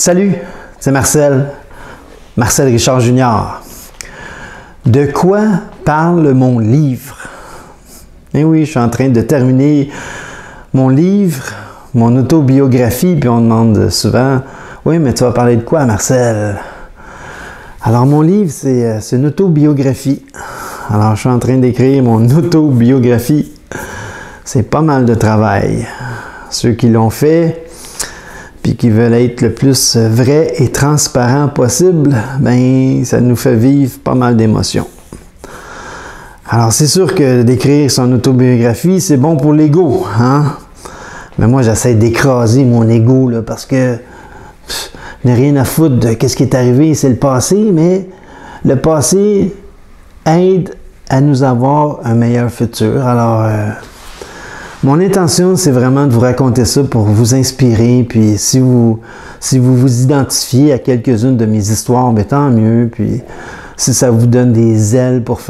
Salut, c'est Marcel Richard Junior. De quoi parle mon livre? Eh oui, je suis en train de terminer mon livre, mon autobiographie, puis on demande souvent, oui, mais tu vas parler de quoi, Marcel? Alors, mon livre, c'est une autobiographie. Alors, je suis en train d'écrire mon autobiographie. C'est pas mal de travail. Ceux qui l'ont fait, puis qui veulent être le plus vrai et transparent possible, ben ça nous fait vivre pas mal d'émotions. Alors, c'est sûr que d'écrire son autobiographie, c'est bon pour l'ego, hein? Mais moi, j'essaie d'écraser mon ego, là, parce que je n'ai rien à foutre de qu'est-ce qui est arrivé, c'est le passé, mais le passé aide à nous avoir un meilleur futur. Alors, mon intention, c'est vraiment de vous raconter ça pour vous inspirer, puis si vous vous identifiez à quelques-unes de mes histoires, bien, tant mieux, puis si ça vous donne des ailes pour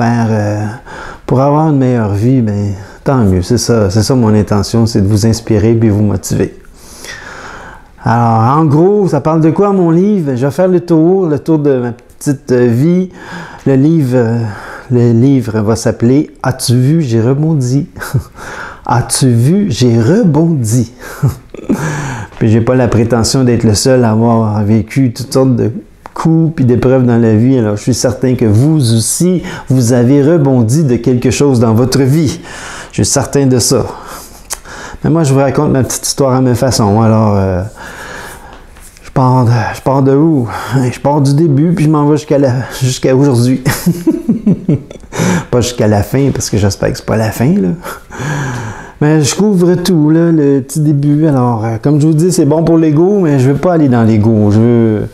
pour avoir une meilleure vie, bien, tant mieux, c'est ça mon intention, c'est de vous inspirer puis vous motiver. Alors, en gros, ça parle de quoi mon livre? Je vais faire le tour de ma petite vie. Le livre va s'appeler « As-tu vu, j'ai rebondi ». As-tu vu, j'ai rebondi. Puis j'ai pas la prétention d'être le seul à avoir vécu toutes sortes de coups et d'épreuves dans la vie. Alors je suis certain que vous aussi, vous avez rebondi de quelque chose dans votre vie. Je suis certain de ça. Mais moi, je vous raconte ma petite histoire à ma façon. Alors, je pars de où? Je pars du début, puis je m'en vais jusqu'à aujourd'hui. Pas jusqu'à la fin, parce que j'espère que c'est pas la fin, là. Mais je couvre tout, là, le petit début. Alors, comme je vous dis, c'est bon pour l'ego, mais je veux pas aller dans l'ego. Je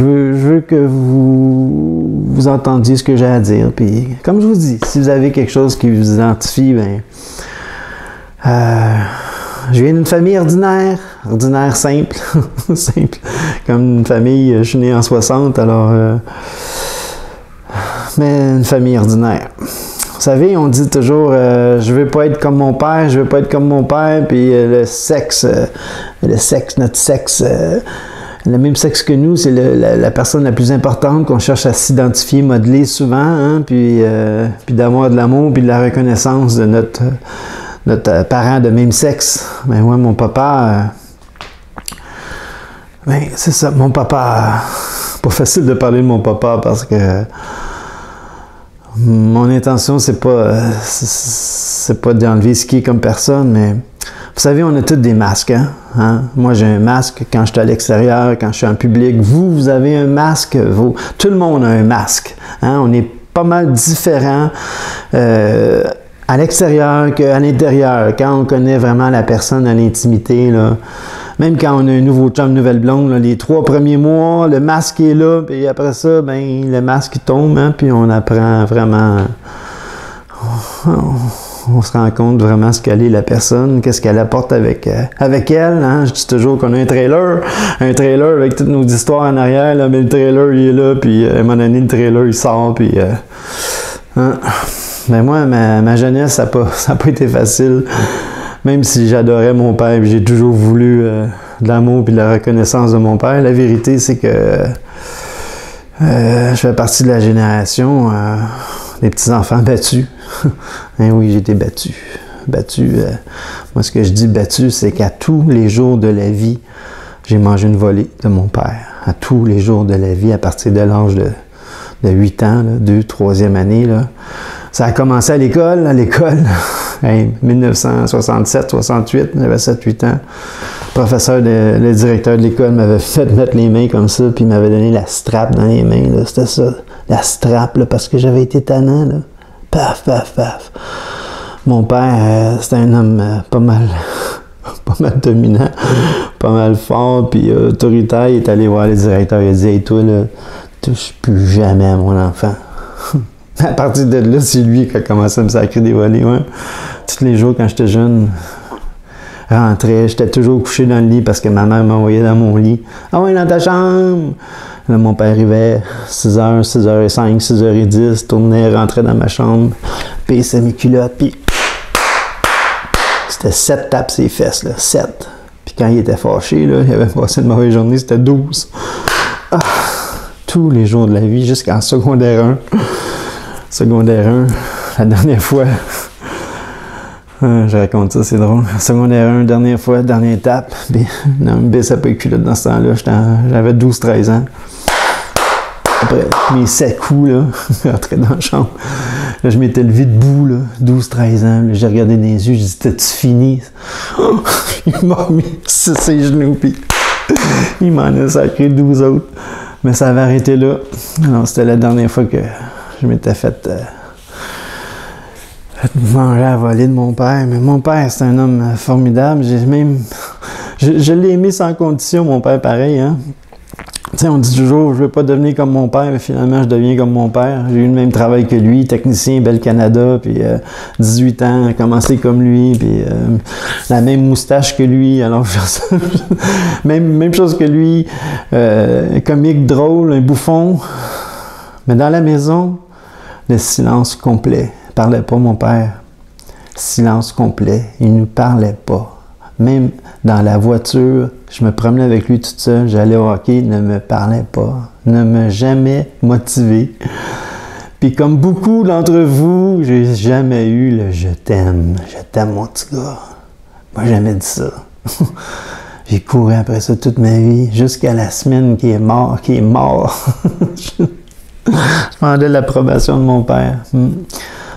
veux que vous entendiez ce que j'ai à dire. Puis, comme je vous dis, si vous avez quelque chose qui vous identifie, ben, je viens d'une famille ordinaire simple, simple, comme une famille, je suis né en 60, alors, mais une famille ordinaire. Vous savez, on dit toujours, je veux pas être comme mon père, puis notre sexe, le même sexe que nous, c'est la personne la plus importante qu'on cherche à s'identifier, modeler souvent, hein, puis d'avoir de l'amour, puis de la reconnaissance de notre parent de même sexe. Ben moi, mon papa, ben c'est ça, mon papa, pas facile de parler de mon papa parce que mon intention, c'est pas d'enlever ce qui est comme personne, mais vous savez, on a tous des masques, hein? Moi, j'ai un masque quand je suis à l'extérieur, quand je suis en public. Vous avez un masque. Tout le monde a un masque. Hein? On est pas mal différents à l'extérieur qu'à l'intérieur. Quand on connaît vraiment la personne à l'intimité, là. Même quand on a un nouveau chum, nouvelle blonde, là, les 3 premiers mois, le masque est là, puis après ça, ben le masque tombe, hein, puis on apprend vraiment, on se rend compte vraiment ce qu'elle est la personne, qu'est-ce qu'elle apporte avec elle. Hein. Je dis toujours qu'on a un trailer avec toutes nos histoires en arrière, là, mais le trailer il est là, puis à un moment donné, le trailer il sort, puis hein. Mais moi, ma jeunesse, ça n'a pas été facile. Même si j'adorais mon père et j'ai toujours voulu de l'amour et de la reconnaissance de mon père, la vérité, c'est que je fais partie de la génération des petits-enfants battus. Hein, oui, j'ai été battu. Moi, ce que je dis battu, c'est qu'à tous les jours de la vie, j'ai mangé une volée de mon père. À tous les jours de la vie, à partir de l'âge de 8 ans, 2e, 3e année. Là. Ça a commencé à l'école. Hey, 1967-68, j'avais 7-8 ans. Le directeur de l'école m'avait fait mettre les mains comme ça, puis il m'avait donné la strap dans les mains. C'était ça, la strap, là, parce que j'avais été tannant. Là. Paf, paf, paf. Mon père, c'était un homme pas mal dominant, pas mal fort, puis autoritaire. Il est allé voir le directeur, il a dit « Hey, toi, là, touche plus jamais à mon enfant. » À partir de là, c'est lui qui a commencé à me sacrer des volets. Ouais. Tous les jours, quand j'étais jeune, rentrais, j'étais toujours couché dans le lit parce que ma mère m'envoyait dans mon lit. « Ah ouais, dans ta chambre! » Là, mon père arrivait 6h, 6h05, 6h10, tournait, rentrait dans ma chambre, baissait mes culottes, puis c'était 7 tapes ses fesses, là, 7. Puis quand il était fâché, là, il avait passé une mauvaise journée, c'était 12. Ah, tous les jours de la vie, jusqu'en secondaire 1. Secondaire 1, la dernière fois, je raconte ça, c'est drôle. Secondaire 1, dernière fois, dernière étape. Non, une baisse à pas culotte dans ce temps-là, j'avais 12-13 ans. Après mes 7 coups, là, je rentrais dans la chambre. Là, je m'étais levé debout, là, 12-13 ans. J'ai regardé dans les yeux, j'ai dit, t'as-tu fini? Il m'a mis sur ses genoux, puis il m'en a sacré 12 autres. Mais ça avait arrêté là. Alors, c'était la dernière fois que je m'étais fait manger à voler de mon père. Mais mon père, c'est un homme formidable. Je l'ai aimé sans condition, mon père, pareil, hein. Tu sais, on dit toujours, je veux pas devenir comme mon père, mais finalement, je deviens comme mon père. J'ai eu le même travail que lui, technicien Bell Canada, puis 18 ans, commencé comme lui, puis la même moustache que lui, alors même chose que lui, comique, drôle, un bouffon. Mais dans la maison, le silence complet. Il parlait pas, mon père. Silence complet. Il ne nous parlait pas. Même dans la voiture, je me promenais avec lui toute seule, j'allais au hockey, il ne me parlait pas, ne m'a jamais motivé. Puis comme beaucoup d'entre vous, j'ai jamais eu le « je t'aime mon petit gars ». Moi, j'ai jamais dit ça. J'ai couru après ça toute ma vie, jusqu'à la semaine qui est mort. Je demandais l'approbation de mon père.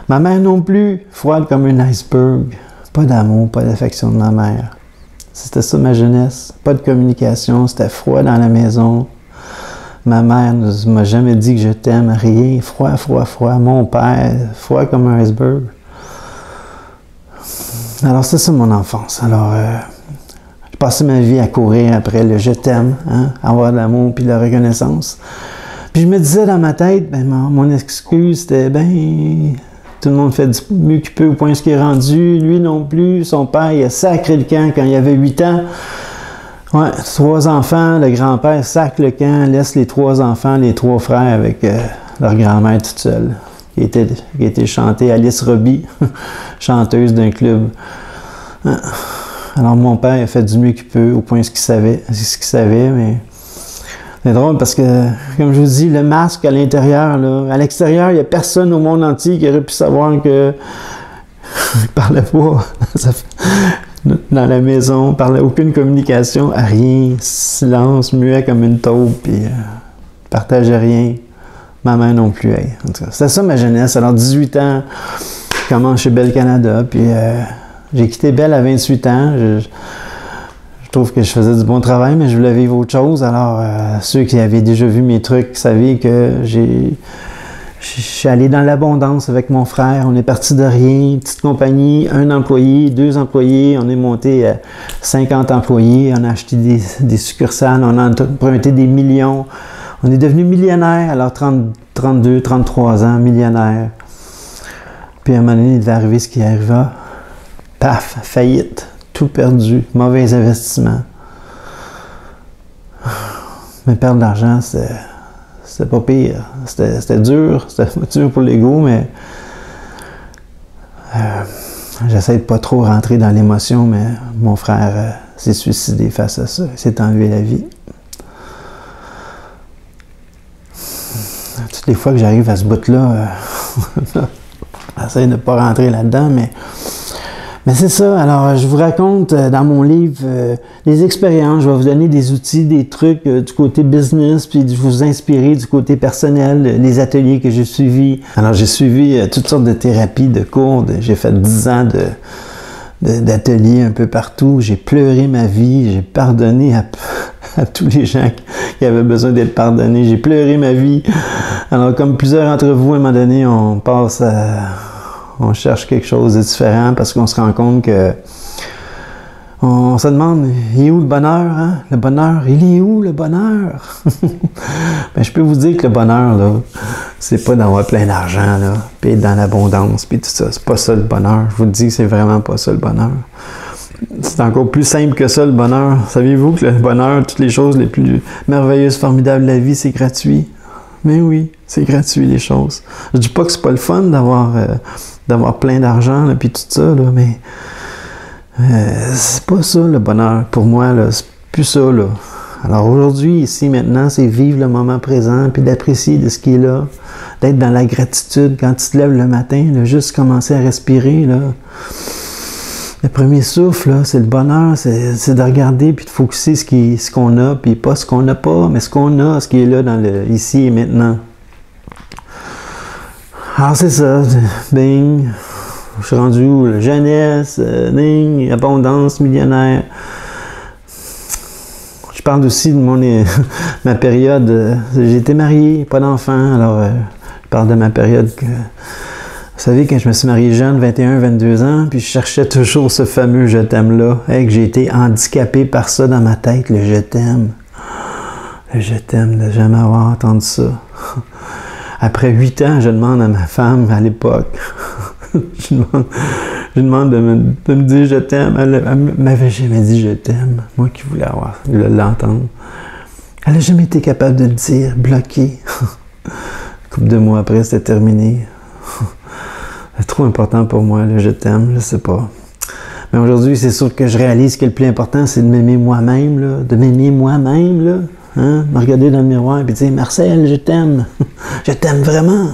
Ma mère non plus, froide comme un iceberg. Pas d'amour, pas d'affection de ma mère. C'était ça ma jeunesse. Pas de communication, c'était froid dans la maison. Ma mère ne m'a jamais dit que je t'aime, rien. Froid, froid, froid. Mon père, froid comme un iceberg. Alors c'est ça mon enfance. Alors, j'ai passé ma vie à courir après le je t'aime, hein, avoir de l'amour puis de la reconnaissance. Puis je me disais dans ma tête, ben mon excuse c'était, tout le monde fait du mieux qu'il peut au point où il est rendu. Lui non plus. Son père, il a sacré le camp quand il avait 8 ans. Ouais, 3 enfants. Le grand-père sacre le camp, laisse les 3 enfants, les 3 frères avec leur grand-mère toute seule. Qui a été chantée Alice Robbie, chanteuse d'un club. Alors mon père a fait du mieux qu'il peut au point où il savait, mais... C'est drôle parce que, comme je vous dis, le masque à l'intérieur, à l'extérieur, il n'y a personne au monde entier qui aurait pu savoir que il parlait pas dans la maison, il parlait aucune communication, rien, silence, muet comme une taupe, puis partageait rien. Ma mère non plus. Hey. En tout cas, c'était ça ma jeunesse. Alors 18 ans, je commence chez Bell Canada, puis j'ai quitté Bell à 28 ans. Je trouve que je faisais du bon travail, mais je voulais vivre autre chose. Alors, ceux qui avaient déjà vu mes trucs savaient que je suis allé dans l'abondance avec mon frère. On est parti de rien, petite compagnie, 1 employé, 2 employés. On est monté à 50 employés. On a acheté des succursales, on a emprunté des millions. On est devenu millionnaire, alors 32, 33 ans, millionnaire. Puis à un moment donné, il devait arriver ce qui arriva. Paf, faillite. Tout perdu, mauvais investissement. Mais perdre de l'argent, c'était pas pire. C'était dur pour l'ego, mais j'essaie de pas trop rentrer dans l'émotion, mais mon frère s'est suicidé face à ça. Il s'est enlevé la vie. Toutes les fois que j'arrive à ce bout-là, j'essaie de ne pas rentrer là-dedans, mais c'est ça, alors je vous raconte dans mon livre des expériences, je vais vous donner des outils, des trucs du côté business, puis je vais vous inspirer du côté personnel, les ateliers que j'ai suivis. Alors j'ai suivi toutes sortes de thérapies, de cours, j'ai fait 10 ans d'ateliers un peu partout, j'ai pleuré ma vie, j'ai pardonné à tous les gens qui avaient besoin d'être pardonnés, j'ai pleuré ma vie. Alors comme plusieurs d'entre vous, à un moment donné, on cherche quelque chose de différent parce qu'on se rend compte que on se demande, il est où le bonheur, hein? Le bonheur, il est où le bonheur? Ben, je peux vous dire que le bonheur, là, c'est pas d'avoir plein d'argent, là, puis être dans l'abondance, puis tout ça. C'est pas ça le bonheur. Je vous le dis que c'est vraiment pas ça le bonheur. C'est encore plus simple que ça, le bonheur. Saviez-vous que le bonheur, toutes les choses les plus merveilleuses, formidables de la vie, c'est gratuit? Mais oui, c'est gratuit, les choses. Je dis pas que c'est pas le fun d'avoir plein d'argent, puis tout ça, là, mais C'est pas ça le bonheur pour moi, là. C'est plus ça, là. Alors aujourd'hui, ici, maintenant, c'est vivre le moment présent, puis d'apprécier de ce qui est là, d'être dans la gratitude quand tu te lèves le matin, là, juste commencer à respirer, là. Le premier souffle, là, c'est le bonheur, c'est de regarder puis de focusser ce qu'on a, puis pas ce qu'on n'a pas, mais ce qu'on a, ce qui est là dans le ici et maintenant. Alors c'est ça, bing, je suis rendu où? Là? Jeunesse, bing, abondance, millionnaire. Je parle aussi de ma période, j'ai été marié, pas d'enfant, alors je parle de ma période que... Vous savez, quand je me suis marié jeune, 21, 22 ans, puis je cherchais toujours ce fameux « je t'aime » là, et que j'ai été handicapé par ça dans ma tête, le « je t'aime ». Le « je t'aime », de jamais avoir entendu ça. Après 8 ans, je demande à ma femme, à l'époque, je demande de me dire « je t'aime ». Elle m'avait jamais dit « je t'aime », moi qui voulais l'entendre. Elle n'a jamais été capable de le dire, bloqué. Une couple de mois après, c'était terminé. C'est trop important pour moi, le « je t'aime », je sais pas. Mais aujourd'hui, c'est sûr que je réalise que le plus important, c'est de m'aimer moi-même, là, de m'aimer moi-même, là, hein, me regarder dans le miroir et dire « Marcel, je t'aime, je t'aime vraiment ».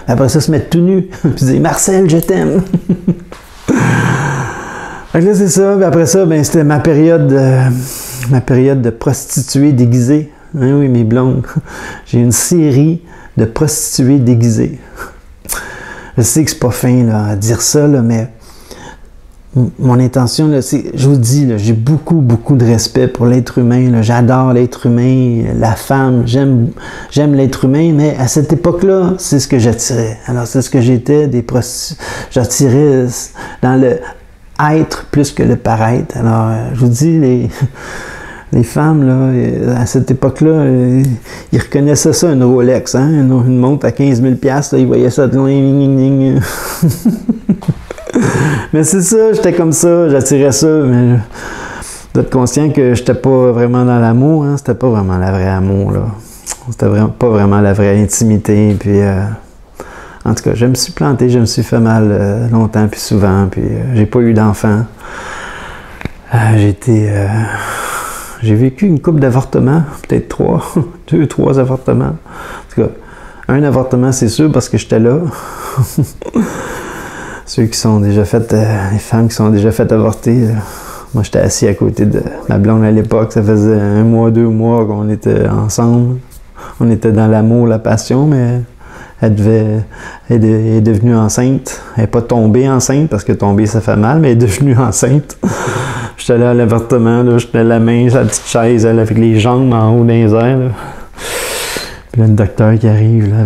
Après ça, se mettre tout nu, puis dire « Marcel, je t'aime ». Fait que là, c'est ça. Puis après ça, ben, c'était ma période de prostituée déguisée. Hein, oui, mes blondes. J'ai une série de prostituées déguisées. Je sais que c'est pas fin là, à dire ça, là, mais mon intention, là, c'est, je vous dis, j'ai beaucoup de respect pour l'être humain. J'adore l'être humain, la femme, j'aime l'être humain, mais à cette époque-là, c'est ce que j'attirais. Alors, c'est ce que j'étais, j'attirais dans le être plus que le paraître. Alors, je vous dis, les femmes, là, à cette époque-là, ils reconnaissaient ça, une Rolex, hein? Une montre à 15 000 $, là, ils voyaient ça de loin. Mais c'est ça, j'étais comme ça, j'attirais ça, mais d'être conscient que j'étais pas vraiment dans l'amour, hein? C'était pas vraiment la vraie amour, là. C'était pas vraiment la vraie intimité, puis... en tout cas, je me suis planté, je me suis fait mal longtemps, puis souvent, puis j'ai pas eu d'enfant. J'ai vécu une couple d'avortements, peut-être 3, 2, 3 avortements. En tout cas, un avortement, c'est sûr, parce que j'étais là. Ceux qui sont déjà fait, les femmes qui sont déjà faites avorter. Moi, j'étais assis à côté de ma blonde à l'époque. Ça faisait 1 mois, 2 mois qu'on était ensemble. On était dans l'amour, la passion, mais elle est devenue enceinte. Elle n'est pas tombée enceinte, parce que tomber, ça fait mal, mais elle est devenue enceinte. J'étais là à l'avortement, là, je tenais la main sur la petite chaise, elle, avec les jambes en haut dans les airs. Là. Puis là, le docteur qui arrive là,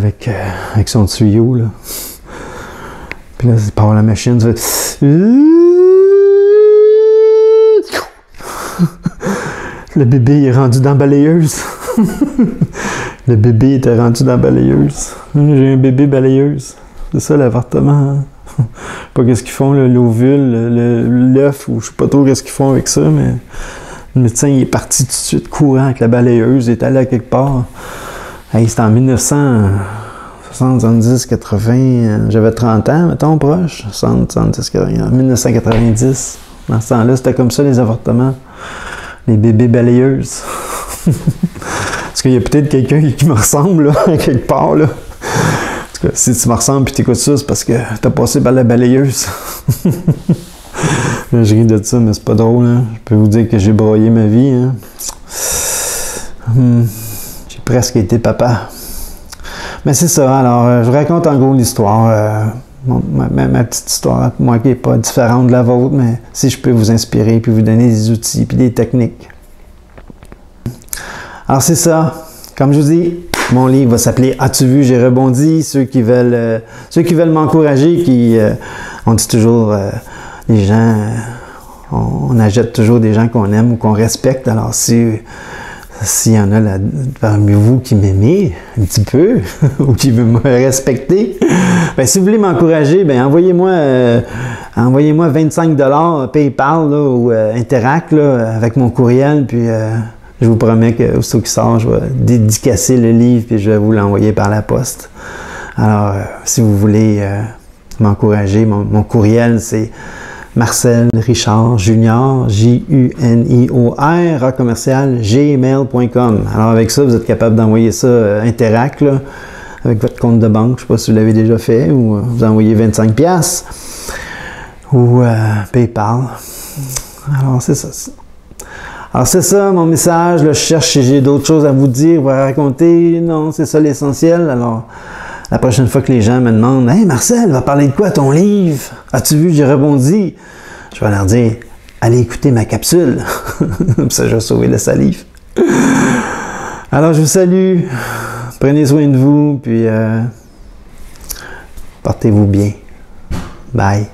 avec son tuyau. Là. Puis là, il part la machine, ça fait... Le bébé est rendu dans la balayeuse. Le bébé était rendu dans la balayeuse. J'ai un bébé balayeuse. C'est ça l'avortement. Hein? Je sais pas qu'est-ce qu'ils font, l'ovule, l'œuf, ou je sais pas trop qu'est-ce qu'ils font avec ça, mais le médecin il est parti tout de suite courant avec la balayeuse, il est allé à quelque part. Hey, c'était en 1970, 80, j'avais 30 ans, mettons, proche, 70, 80, en 1990. Dans ce temps-là, c'était comme ça les avortements. Les bébés balayeuses. Parce qu'il y a peut-être quelqu'un qui me ressemble, là, à quelque part, là. En tout cas, si tu me ressembles et t'écoutes ça, c'est parce que t'as passé par la balayeuse. Là, je ris de ça, mais c'est pas drôle, hein. Je peux vous dire que j'ai broyé ma vie, hein. J'ai presque été papa. Mais c'est ça, alors, je raconte en gros l'histoire. Ma petite histoire, moi qui n'est pas différente de la vôtre, mais si je peux vous inspirer, puis vous donner des outils, puis des techniques. Alors c'est ça, comme je vous dis, mon livre va s'appeler « As-tu vu, j'ai rebondi ». Ceux qui veulent m'encourager, on dit toujours, les gens, on achète toujours des gens qu'on aime ou qu'on respecte. Alors s'il y en a là, parmi vous qui m'aimez un petit peu ou qui veut me respecter, ben, si vous voulez m'encourager, ben, envoyez-moi 25 $ PayPal là, ou Interac là, avec mon courriel, puis je vous promets que aussitôt qu'il sort, je vais dédicacer le livre et je vais vous l'envoyer par la poste. Alors, si vous voulez m'encourager, mon courriel, c'est Marcel Richard Junior, Junior, commercial, gmail.com. Alors avec ça, vous êtes capable d'envoyer ça Interact, là, avec votre compte de banque. Je ne sais pas si vous l'avez déjà fait, ou vous envoyez 25$ ou PayPal. Alors c'est ça. Alors c'est ça mon message. Là, je cherche si j'ai d'autres choses à vous dire, vous raconter. Non, c'est ça l'essentiel. Alors la prochaine fois que les gens me demandent « Hey Marcel, va parler de quoi ton livre? As-tu vu? » J'ai rebondi. Je vais leur dire « Allez écouter ma capsule. » Comme ça, je vais sauver la salive. Alors, je vous salue. Prenez soin de vous, puis portez-vous bien. Bye.